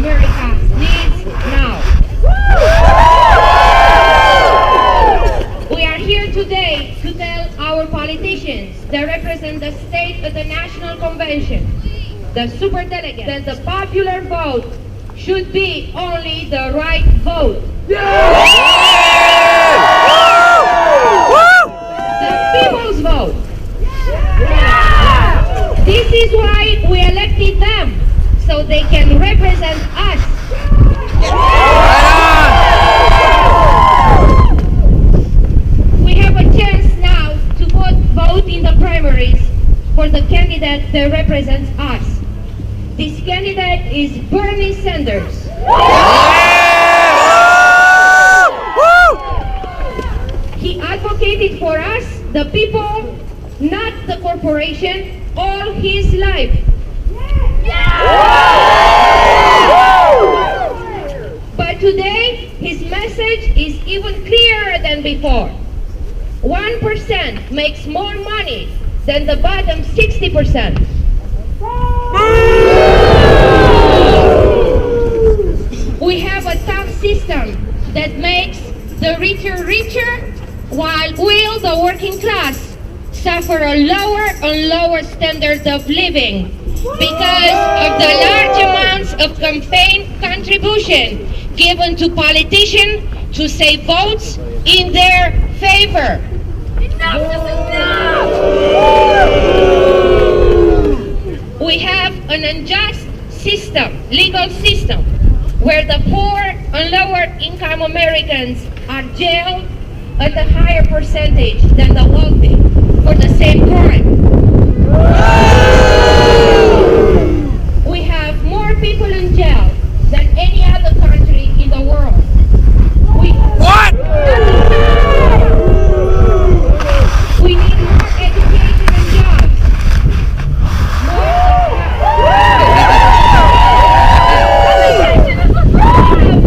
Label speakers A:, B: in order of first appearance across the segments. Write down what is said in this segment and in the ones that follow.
A: America needs now. We are here today to tell our politicians that represent the state at the National Convention, the superdelegates, that the popular vote should be only the right vote. The people's vote. This is why we elected them, so they can represent us. We have a chance now to vote in the primaries for the candidate that represents us. This candidate is Bernie Sanders. He advocated for us, the people, not the corporation, all his life. But today, his message is even clearer than before. 1% makes more money than the bottom 60%. We have a tax system that makes the richer richer, while we, the working class, suffer a lower and lower standard of living because of the large amounts of campaign contribution given to politicians to save votes in their favor. Enough is enough! We have an unjust system, legal system, where the poor and lower income Americans are jailed at a higher percentage than the wealthy for the same crime. We have more people in jail than any other country in the world. We need more education and jobs.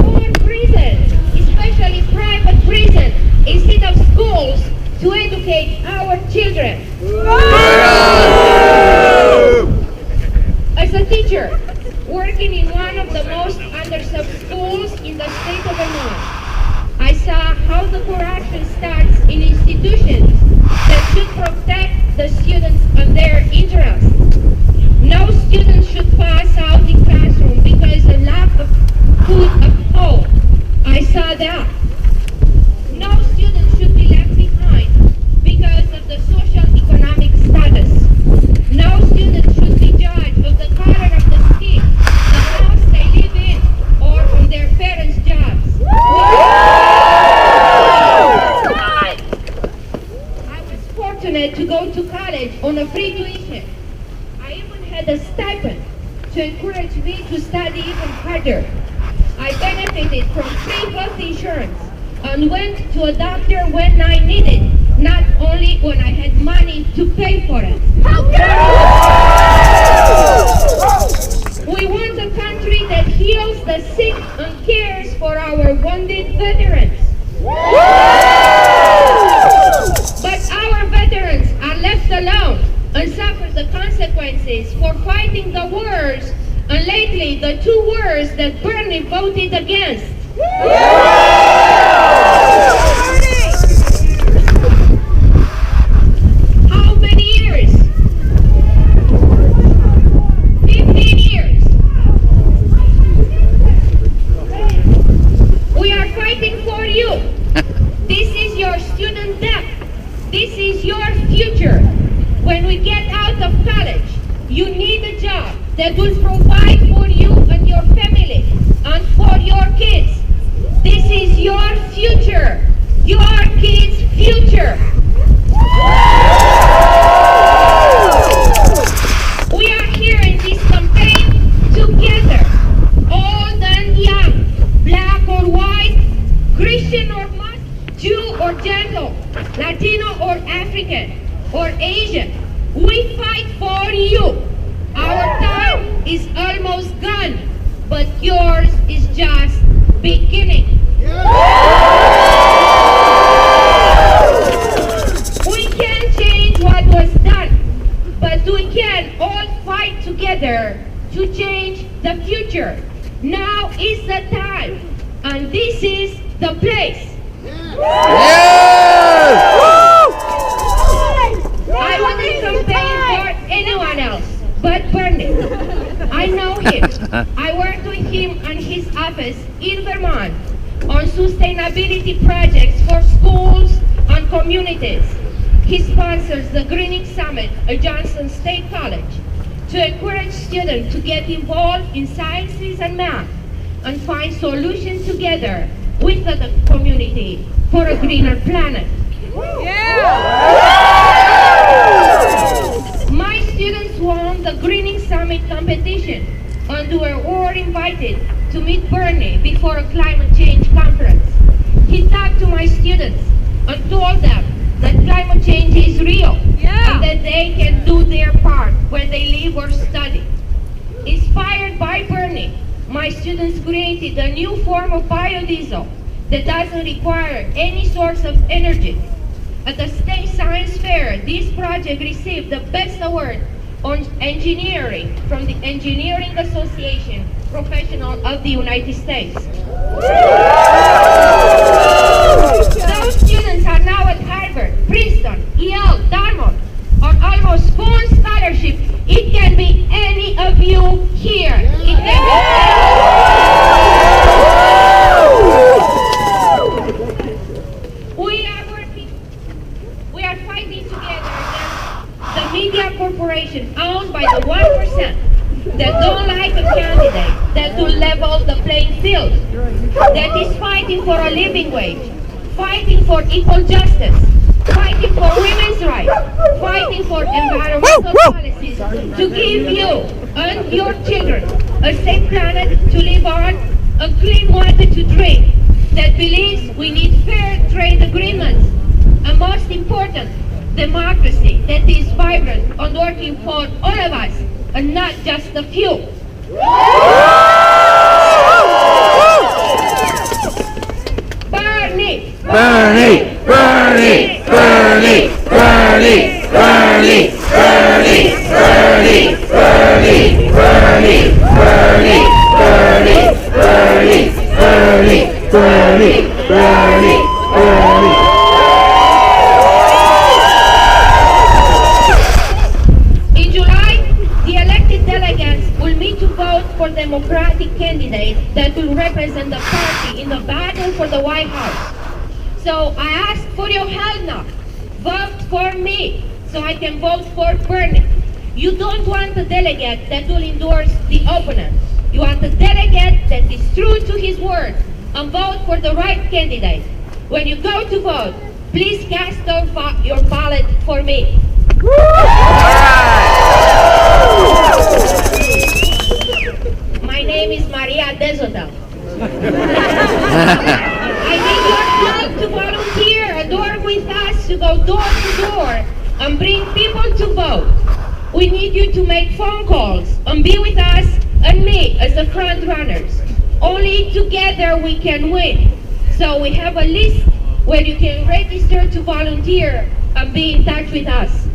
A: More prisons, especially private prisons, instead of schools to educate our children. As a teacher, working in one of the most underserved schools in the state of Vermont, I saw how the corruption starts in institutions that should protect the students and their interests. No student should pass out in classroom because of lack of food at home. I saw that. No student should be left behind because of the social economic status. No student should be judged of the color of the skin, the house they live in, or on their parents' jobs. I was fortunate to go to college on a free tuition. I even had a stipend to encourage me to study even harder. I benefited from free health insurance and went to a doctor when I needed, not only when I had money to pay for it. We want a country that heals the sick and cares for our wounded veterans. But our veterans are left alone and suffer the consequences for fighting the wars, and lately the two wars that Bernie voted against. How many years? 15 years. We are fighting for you. This is your student debt. This is your future. When we get out of college, you need a job that will provide for you and your family and for your kids. This is your future, your kids' future. We are here in this campaign together, old and young, black or white, Christian or Muslim, Jew or Gentile, Latino or African or Asian. We fight for you. Our time is almost gone, but yours is just beginning. We can't change what was done, but we can all fight together to change the future. Now is the time, and this is the place. I wouldn't campaign for anyone else but Bernie. I know him. I worked with him and his office in Vermont on sustainability projects for schools and communities. He sponsors the Greening Summit at Johnson State College to encourage students to get involved in sciences and math and find solutions together with the community for a greener planet. My students won the Greening Summit competition and were invited to meet Bernie before a climate change conference. He talked to my students and told them that climate change is real and that they can do their part where they live or study. Inspired by Bernie, my students created a new form of biodiesel that doesn't require any source of energy. At the State Science Fair, this project received the Best Award on Engineering from the Engineering Association Professional of the United States. Those students are now at Harvard, Princeton, Yale, Dartmouth, on almost full scholarship. It can be any of you here. It can be We are fighting together against the media corporation owned by the 1% that don't like a candidate that will level the playing field, that is fighting for a living wage, fighting for equal justice, fighting for women's rights, fighting for environmental policies to give you and your children a safe planet to live on, a clean water to drink, that believes we need fair trade agreements, and most important, democracy that is vibrant and working for all of us and not just a few. Bernie!
B: Bernie! Bernie! Bernie! Bernie! Bernie! Bernie! Bernie! Bernie! Bernie! Bernie! Bernie! Bernie! Bernie! Bernie! Bernie! Bernie!
A: In July, the elected delegates will meet to vote for Democratic candidates that will represent the party in the battle for the White House. So I ask for your help now. Vote for me so I can vote for Bernie. You don't want a delegate that will endorse the opponent. You want a delegate that is true to his word and vote for the right candidate. When you go to vote, please cast your ballot for me. My name is Maria Desotel. I need your help to volunteer and work with us to go door to door and bring people to vote. We need you to make phone calls and be with us and me as the front runners. Only together we can win. So we have a list where you can register to volunteer and be in touch with us.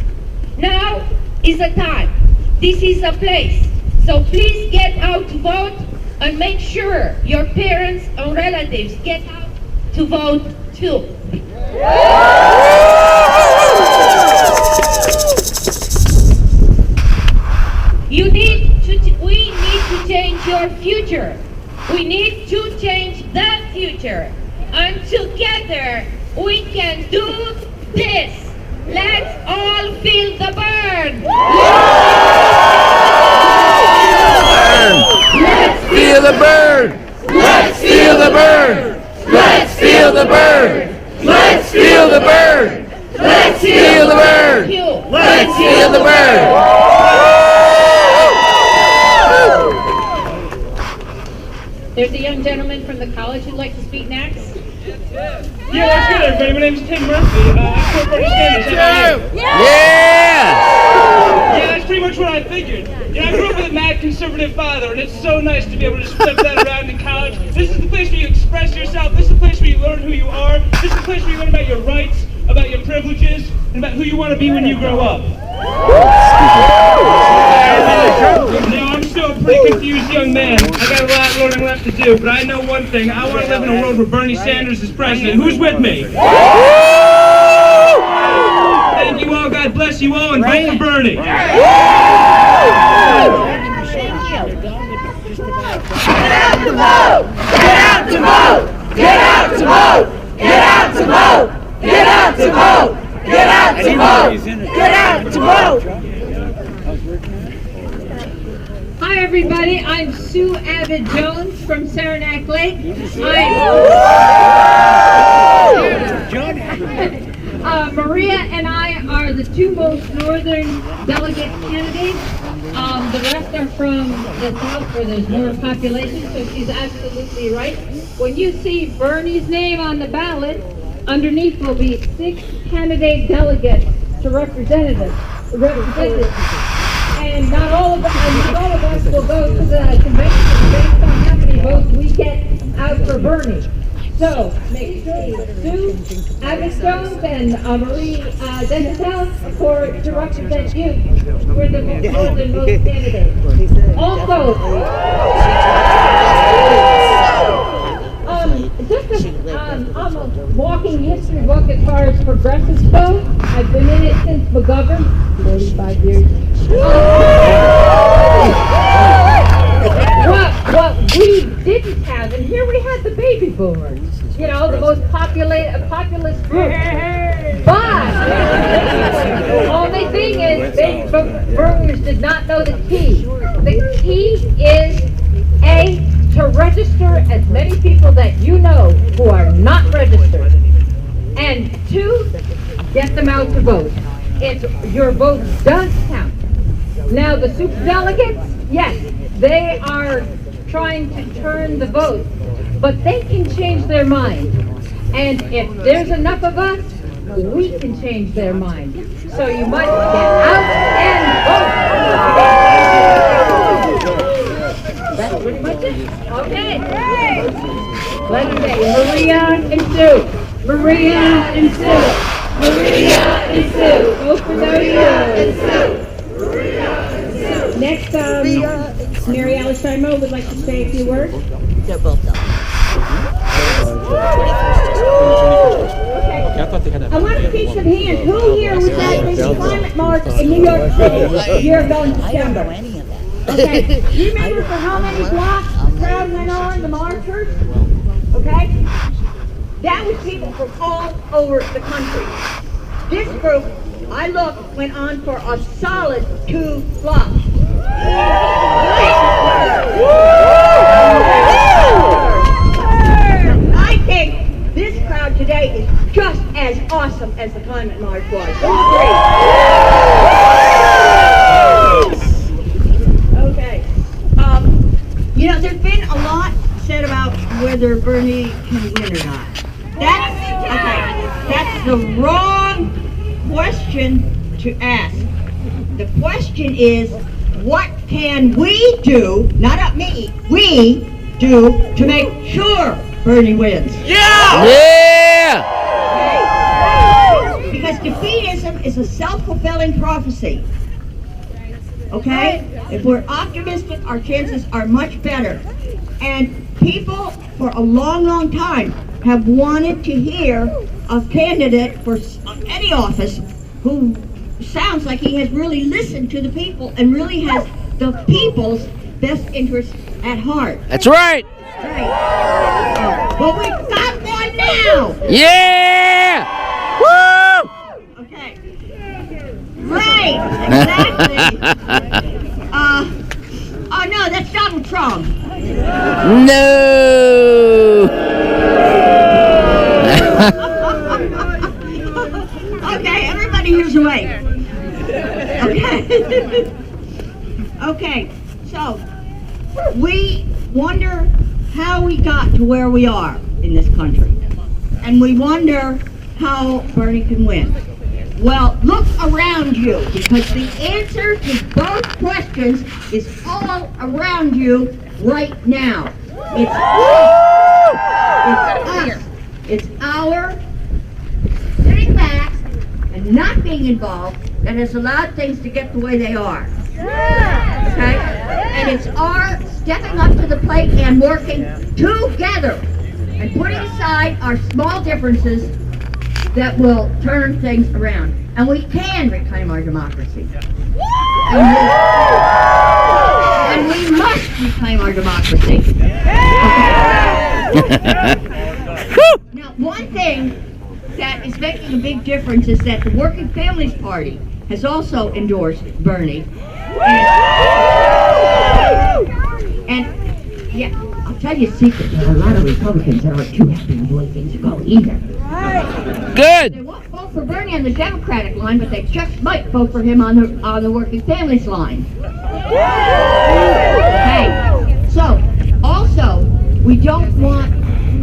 A: Now is the time. This is the place. So please get out to vote and make sure your parents and relatives get out to vote too. We need to change your future. We need to change the future. And together we can do this. Let's all feel the burn.
B: Let's feel the burn! Let's feel the burn! Let's feel the burn! Let's feel the burn! Let's feel the burn! Let's feel the burn!
C: There's a young gentleman from the college who'd like to speak next.
D: Yeah, what's good, everybody? My name's Tim Murphy. I'm March4Bernie2.
B: Yeah!
D: Yeah, that's pretty much what I figured. Yeah, I grew up with a mad conservative father, and it's so nice to be able to just flip that around in college. This is the place where you express yourself. This is the place where you learn who you are. This is the place where you learn about your rights, about your privileges, and about who you want to be when you grow up. Now, I'm still a pretty confused young man. I got a lot of learning left to do, but I know one thing. I want to live in a world where Bernie Sanders is president. Who's with me? Thank you all. God bless you all, and vote for Bernie.
B: Get out to vote! Get out to vote! Get out to vote! Get out to vote! Get out to vote! Get out to vote! Get out to vote!
C: Hi everybody, I'm Sue Abbott Jones from Saranac Lake. Maria and I are the two most northern delegate candidates. The rest are from the south where there's more population, so she's absolutely right. When you see Bernie's name on the ballot, underneath will be 6 candidate delegates to representatives. And not all of us will go to the convention based on how many votes we get out for Bernie. So make sure Sue Abbott Jones and Marie Denzel to represent you. We're the northernmost candidates. Also, just I'm a walking history book as far as progressives go. I've been in it since McGovern, 45 years. What we didn't have, and here we had the baby boomers, you know, the most populist group. But the only thing is, baby boomers did not know the key. The key is to register as many people that you know who are not registered, and 2, get them out to vote. Your vote does count. Now the super delegates, yes, they are trying to turn the vote, but they can change their mind. And if there's enough of us, we can change their mind. So you must get out and vote. That's pretty much it. Okay. Let's say Maria and Sue. Maria and Sue. Maria and Sue. Vote for those two. Next, Mary Alice Shimo would like to say a few words.
E: They're both done.
C: Okay. I want to see some hands. Who here was at this climate march in New York City a year ago in
E: I don't know
C: December?
E: any of that.
C: Okay. Do you remember for how many blocks the crowd went on, the marchers? Okay. That was people from all over the country. This group, I looked, went on for a solid 2 blocks. I think this crowd today is just as awesome as the climate march was. Okay. You know, there's been a lot said about whether Bernie can win or not. That's the wrong question to ask. The question is, what can we do, not up me, we do to make sure Bernie wins?
B: Yeah!
C: Okay? Because defeatism is a self-fulfilling prophecy. Okay? If we're optimistic, our chances are much better. And people for a long, long time have wanted to hear a candidate for any office who sounds like he has really listened to the people and really has the people's best interests at heart.
B: That's right!
C: Right. Well, we've got one now!
B: Yeah! Woo!
C: Okay. Right, exactly. Oh no, that's Donald Trump.
B: No!
C: Okay, everybody here's awake. Okay. Okay, so we wonder how we got to where we are in this country. And we wonder how Bernie can win. Well, look around you, because the answer to both questions is all around you right now. It's us. It's our sitting back and not being involved that has allowed things to get the way they are.
E: Okay? And it's our stepping up to the plate and working together and putting aside our small differences that will turn things around. And we can reclaim our democracy. And we must reclaim our democracy. Now, one thing that is making a big difference is that the Working Families Party has also endorsed Bernie. And yeah, I'll tell you a secret. There are a lot of Republicans that aren't too happy with the way things are going either.
B: Good.
E: They won't vote for Bernie on the Democratic line, but they just might vote for him on the Working Families line. Okay. So, also, we don't want,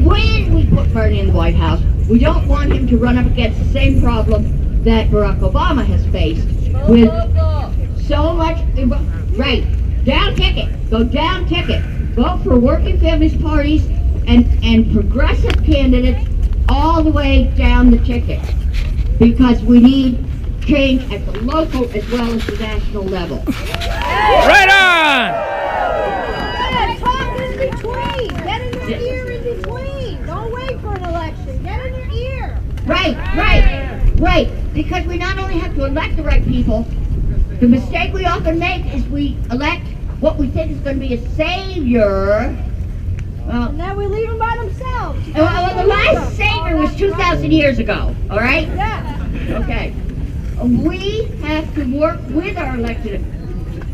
E: when we put Bernie in the White House, we don't want him to run up against the same problem that Barack Obama has faced with so much, right, down ticket, go down ticket, vote for working families parties and progressive candidates all the way down the ticket, because we need change at the local as well as the national level.
B: Right on!
F: Talk in between. Get in your ear in between. Don't wait for an election. Get in your ear.
E: Right. Because we not only have to elect the right people, the mistake we often make is we elect what we think is going to be a savior. Well,
F: And then we leave them by themselves.
E: the last savior was 2,000 years ago, all right?
F: Yeah.
E: Okay. We have to work with our elected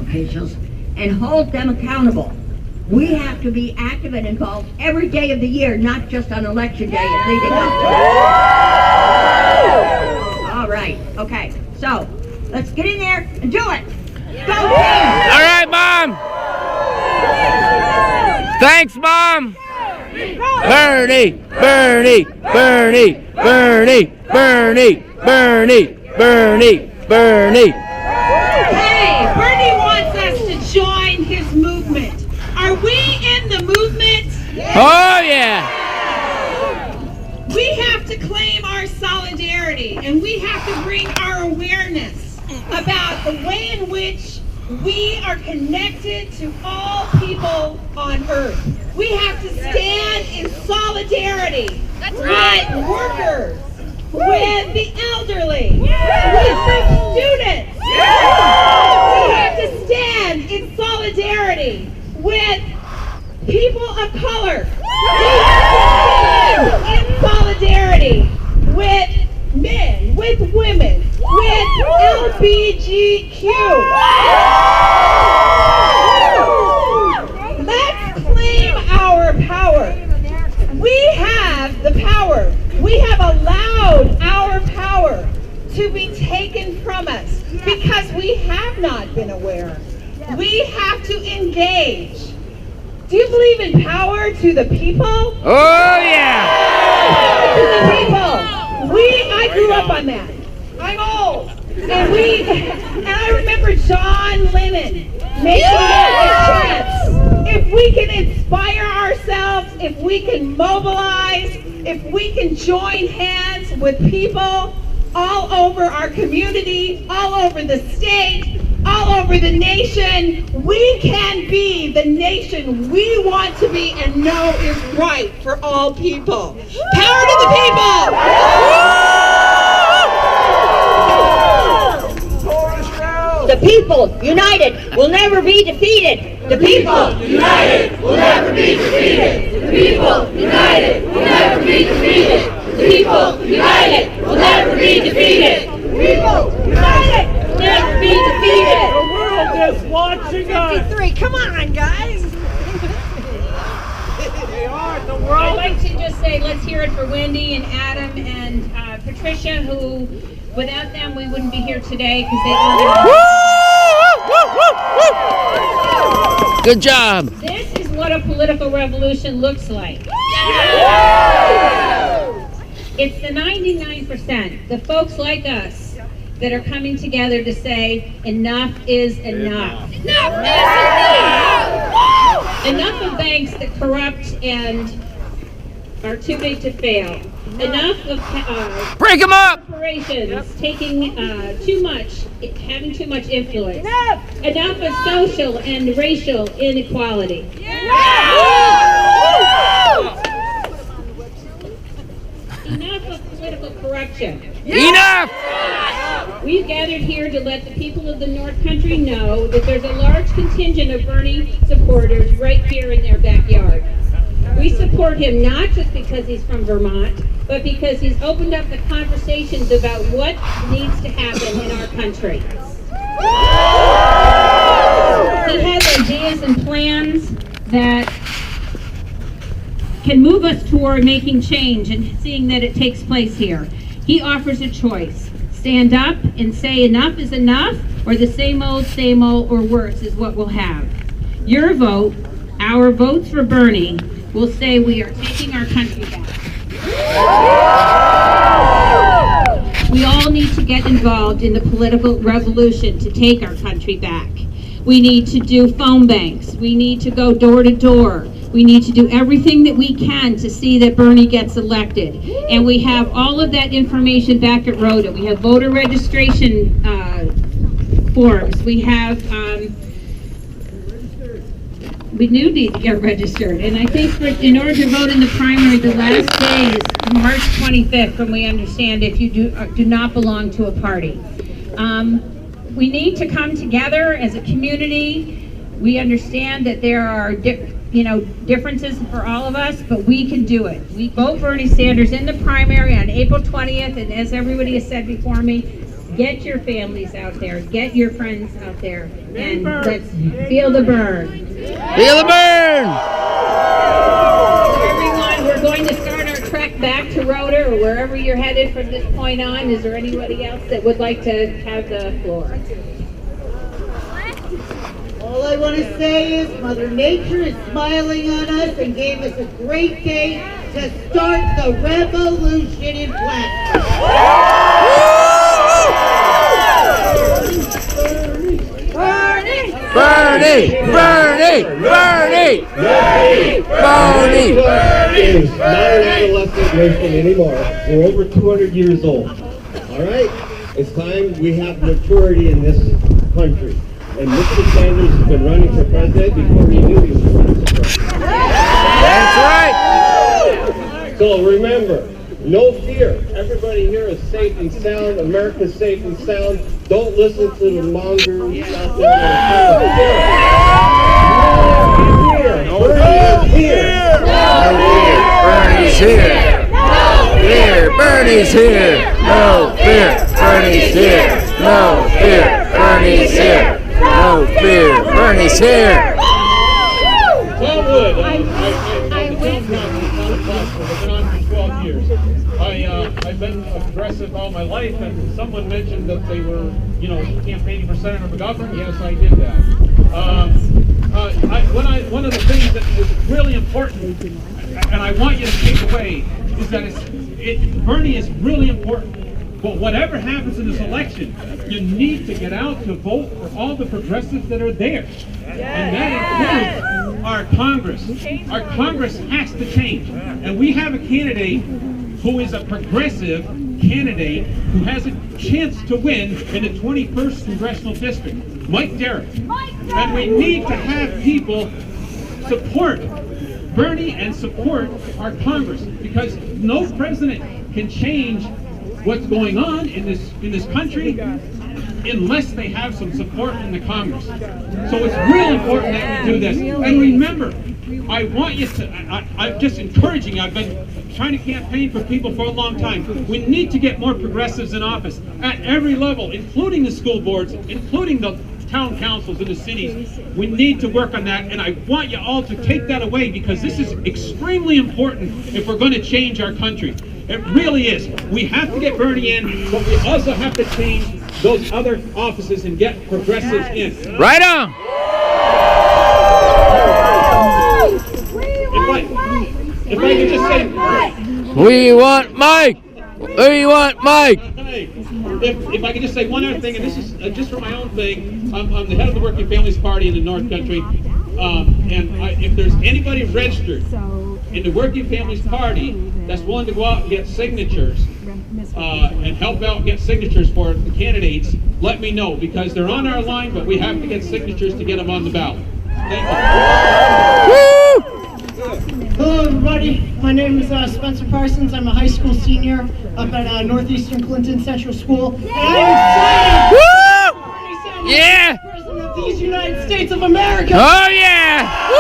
E: officials and hold them accountable. We have to be active and involved every day of the year, not just on election day and leading up to it. All right. Okay. So, let's get in there and do it. Go team!
B: All right, Mom. Thanks, Mom. Bernie, Bernie, Bernie, Bernie, Bernie, Bernie, Bernie, Bernie.
G: Hey, Bernie wants us to join his movement. Are we in the movement?
B: Oh, yeah.
G: We have to claim our solidarity, and we have to bring our awareness about the way in which we are connected to all people on earth. We have to stand in solidarity with workers, with the elderly, with the students. We have to stand in solidarity with people of color. We have to stand in solidarity with men, with women, with LBGQ. Let's claim our power. We have the power. We have allowed our power to be taken from us because we have not been aware. We have to engage. Do you believe in power to the people?
B: Oh, yeah.
G: To the people. I grew up on that. I'm old. And I remember John Lennon making that a chance. If we can inspire ourselves, if we can mobilize, if we can join hands with people all over our community, all over the state, all over the nation, we can be the nation we want to be and know is right for all people. Power to the people!
E: The people, united, will never be defeated. The people,
B: United, we'll never be defeated. The people, united, will never be defeated. The people, united, will never be defeated.
G: People, united!
E: never be defeated.
D: The world is watching us.
F: 53. Come on, guys.
D: They are. The
C: I'd
D: world.
C: like to just say, let's hear it for Wendy and Adam and Patricia, who, without them, we wouldn't be here today because they
B: Good job.
C: This is what a political revolution looks like. It's the 99%, the folks like us, that are coming together to say, enough is enough. Enough is enough! Enough of banks that corrupt and are too big to fail. Enough of
B: Break them up!
C: corporations taking having too much influence. Enough of social and racial inequality. Enough of political corruption.
B: Enough!
C: We've gathered here to let the people of the North Country know that there's a large contingent of Bernie supporters right here in their backyard. We support him not just because he's from Vermont, but because he's opened up the conversations about what needs to happen in our country. He has ideas and plans that can move us toward making change and seeing that it takes place here. He offers a choice. Stand up and say enough is enough, or the same old, or worse is what we'll have. Your vote, our votes for Bernie, will say we are taking our country back. We all need to get involved in the political revolution to take our country back. We need to do phone banks. We need to go door to door. We need to do everything that we can to see that Bernie gets elected. And we have all of that information back at Rhoda. We have voter registration forms. We have, we do need to get registered. And I think in order to vote in the primary, the last day is March 25th, from we understand, if you do not belong to a party. We need to come together as a community. We understand that there are differences for all of us, but we can do it. We vote Bernie Sanders in the primary on April 20th, and as everybody has said before me, get your families out there, get your friends out there, and let's feel the burn.
B: Feel the burn!
C: Everyone, we're going to start our trek back to Rhoda, or wherever you're headed from this point on. Is there anybody else that would like to have the floor?
H: All I want to say is Mother Nature is smiling on us and gave us a great day to start the revolution in Plattsburgh.
B: Bernie! Bernie! Bernie! Bernie! Bernie!
I: It is not an adolescent movement anymore. We're over 200 years old. All right? It's time we have maturity in this country. And Mr. Sanders has been running for president before he knew he was running for president.
B: That's right!
I: So remember, no fear. Everybody here is safe and sound. America's safe and sound. Don't listen to the mongers out there. Bernie's here.
B: Bernie's here! No fear! Bernie's here! No fear! Bernie's here! No fear! Bernie's here! No fear! Bernie's here!
J: Tom Wood, I'm the town council of Plattsburgh. I've been on for 12 years. I've been progressive all my life, and someone mentioned that they were, campaigning for senator McGovern. Yes, I did that. One of the things that is really important, and I want you to take away, is that Bernie is really important. But whatever happens in this election, you need to get out to vote for all the progressives that are there. And that includes our Congress. Our Congress has to change. And we have a candidate who is a progressive candidate who has a chance to win in the 21st Congressional District, Mike Derrick. And we need to have people support Bernie and support our Congress, because no president can change what's going on in this country unless they have some support in the Congress. So it's real important that we do this. And remember, I want you to, I'm just encouraging, I've been trying to campaign for people for a long time. We need to get more progressives in office at every level, including the school boards, including the town councils in the cities. We need to work on that, and I want you all to take that away, because this is extremely important if we're going to change our country. It really is. We have to get Bernie in, but we also have to change those other offices and get progressives in.
B: Right on!
J: If I could just say...
B: We want Mike! We want Mike!
J: If I could just say one other thing, and this is just for my own thing, I'm the head of the Working Families Party in the North Country, and if there's anybody registered in the Working Families Party that's willing to go out and get signatures and help out get signatures for the candidates, let me know, because they're on our line, but we have to get signatures to get them on the ballot. Thank you.
K: Hello everybody, my name is Spencer Parsons. I'm a high school senior up at Northeastern Clinton Central School. And I'm excited!
B: Woo! Yeah!
K: President of these United States of America!
B: Oh yeah! Woo!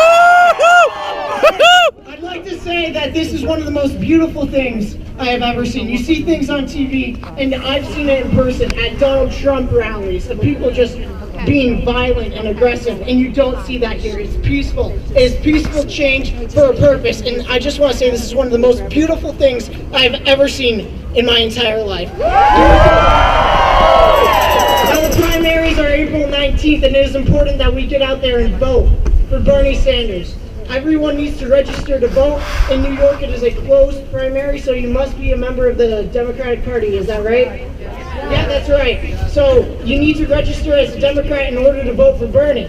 K: I'd like to say that this is one of the most beautiful things I have ever seen. You see things on TV, and I've seen it in person at Donald Trump rallies of people just being violent and aggressive, and you don't see that here. It's peaceful. It is peaceful change for a purpose, and I just want to say this is one of the most beautiful things I've ever seen in my entire life. Now the primaries are April 19th, and it is important that we get out there and vote for Bernie Sanders. Everyone needs to register to vote. In New York, it is a closed primary, so you must be a member of the Democratic Party. Is that right? Yeah, that's right. So you need to register as a Democrat in order to vote for Bernie.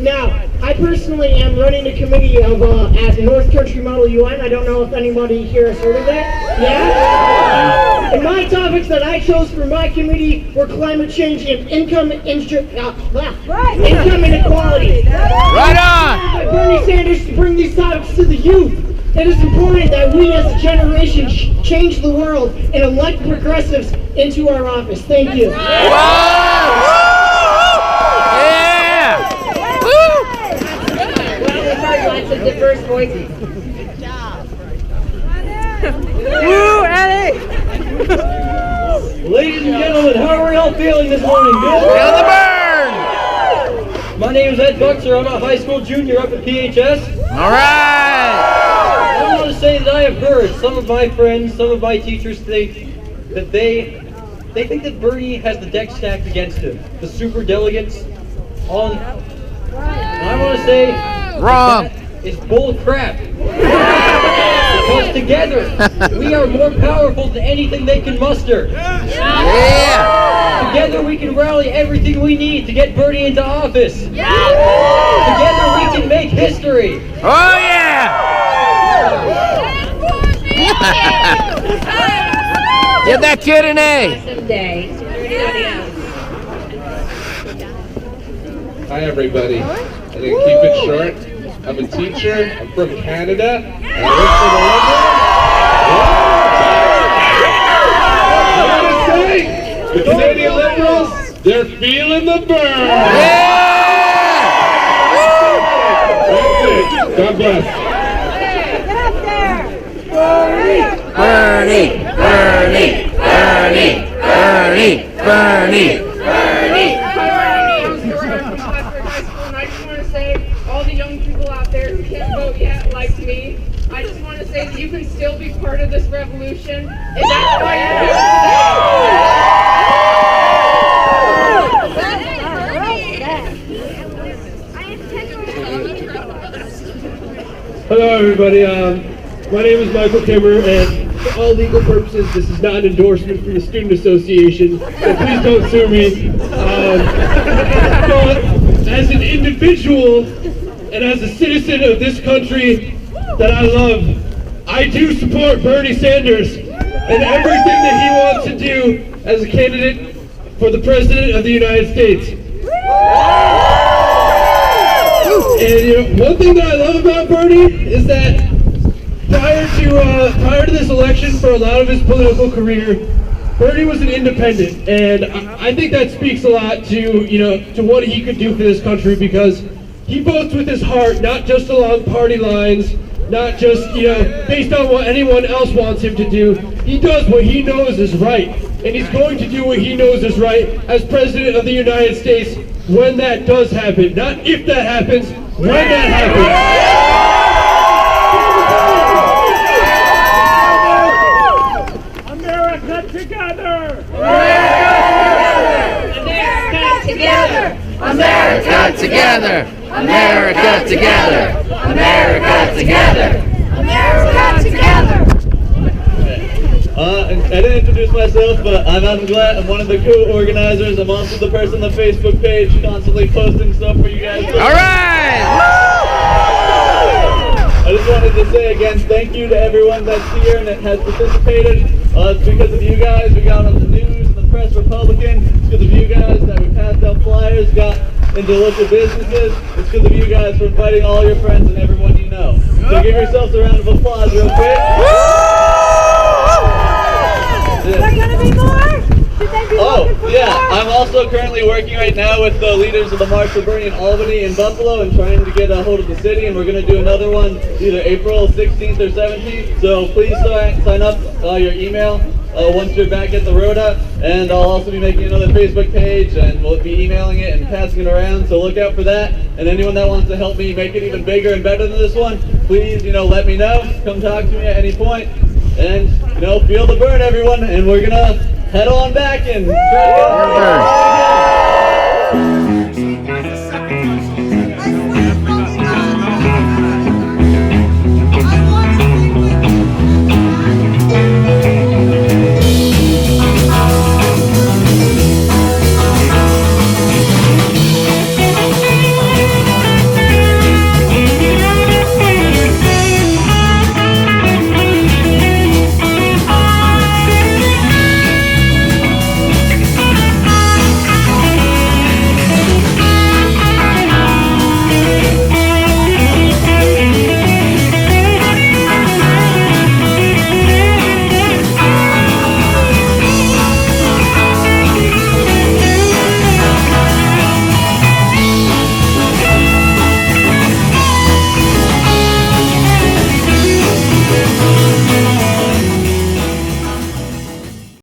K: Now, I personally am running a committee of at North Country Model UN. I don't know if anybody here has heard of that. Yeah? And my topics that I chose for my committee were climate change and income inequality.
B: Right on!
K: By Bernie Sanders to bring these topics to the youth. It is important that we as a generation change the world and elect progressives into our office. Thank you.
B: Wow! Yeah!
C: Well, we've heard lots of diverse voices.
F: Good job.
B: Woo, Eddie!
L: Ladies and gentlemen, how are we all feeling this morning? Good?
B: Feel the burn!
L: My name is Ed Buxer. I'm a high school junior up at PHS.
B: All right!
L: I want to say that I have heard some of my friends, some of my teachers think that they think that Bernie has the deck stacked against him. The super delegates on. And I want to say
B: Wrong.
L: that is bull crap. Because together we are more powerful than anything they can muster.
B: Yeah!
L: Together we can rally everything we need to get Bernie into office. Together we can make history.
B: Oh yeah! Give that kid an A.
C: Awesome day.
M: Hi everybody. I'm going to keep it short. I'm a teacher. I'm from Canada. And I work for the Liberals. The Canadian Liberals, they're feeling the burn. That's it. God bless.
B: Bernie! Bernie! Bernie! Bernie! Bernie!
N: Bernie! I'm Stuart from Plattsburgh High School, and I just want to say, all the young people out there who can't vote yet, like me, I just want to say that you can still be part of this revolution, and that's why you're here today.
I: Hello everybody, my name is Michael Kimmer, and for all legal purposes, this is not an endorsement from the Student Association, so please don't sue me. But as an individual and as a citizen of this country that I love, I do support Bernie Sanders and everything that he wants to do as a candidate for the President of the United States. And one thing that I love about Bernie is that prior to this election, for a lot of his political career, Bernie was an independent, and I think that speaks a lot to what he could do for this country, because he votes with his heart, not just along party lines, not just based on what anyone else wants him to do. He does what he knows is right, and he's going to do what he knows is right as President of the United States when that does happen. Not if that happens, when that happens.
J: America together!
B: America together! America together! America together! America together! America together!
L: I didn't introduce myself, but I'm Adam Glatt. I'm one of the co-organizers. I'm also the person on the Facebook page constantly posting stuff for you guys.
B: All right!
L: I just
O: just wanted to say again, thank you to everyone that's here and that has participated. It's because of you guys we got on the news and the Press Republican. It's because of you guys that we passed out flyers, got into local businesses. It's because of you guys for inviting all your friends and everyone you know. So give yourselves a round of applause real quick.
F: Is there gonna be more? Should they be looking for
O: yeah,
F: more?
O: I'm also currently working right now with the leaders of the March4Bernie in Albany and Buffalo and trying to get a hold of the city, and we're going to do another one either April 16th or 17th. So please sign up your email once you're back at the Rhoda, and I'll also be making another Facebook page, and we'll be emailing it and passing it around, so look out for that. And anyone that wants to help me make it even bigger and better than this one, please, let me know. Come talk to me at any point. And, feel the burn, everyone, and we're going to head on back and try to get